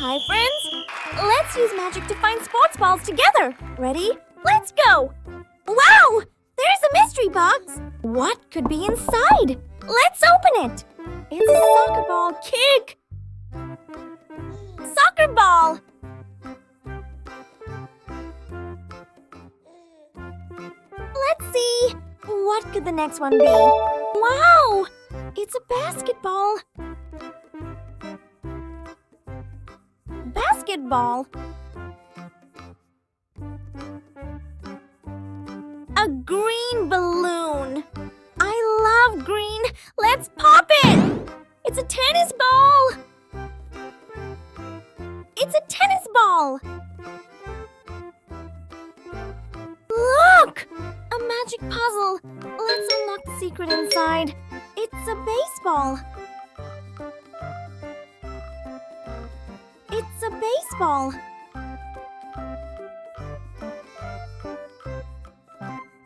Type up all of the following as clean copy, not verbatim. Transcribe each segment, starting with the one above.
Hi, friends! Let's use magic to find sports balls together. Ready? Let's go! Wow! There's a mystery box! What could be inside? Let's open it! It's a soccer ball. Kick! Soccer ball! Let's see. What could the next one be? Wow! It's a basketball. Basketball. A green balloon. I love green. Let's pop it. It's a tennis ball. It's a tennis ball. Look! A magic puzzle. Let's unlock the secret inside. It's a baseball. It's a baseball.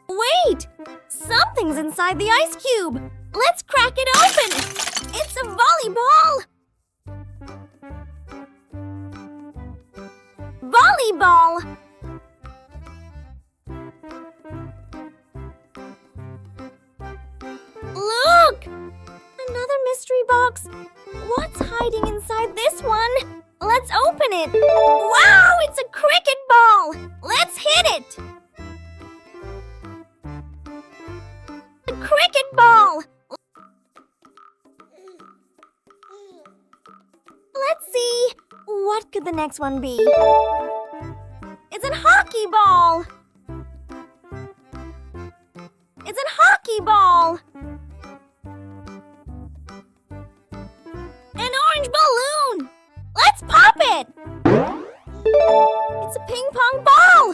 Wait! Something's inside the ice cube. Let's crack it open. It's a volleyball. Volleyball. Look! Another mystery box. What's hiding inside this one? Let's open it. Wow! It's a cricket ball. Let's hit it. A cricket ball. Let's see. What could the next one be? It's a hockey ball. It's a hockey ball. An orange balloon. Let's pop it. It's a ping pong ball.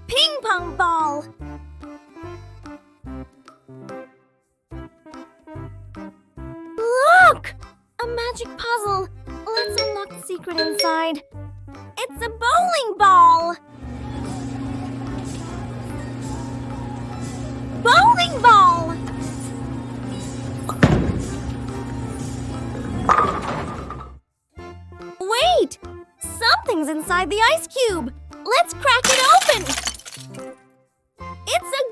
Ping pong ball. Look! A magic puzzle. Let's unlock the secret inside. It's a bowling ball. Bowling ball. Wait! Something's inside the ice cube. Let's crack it open. It's a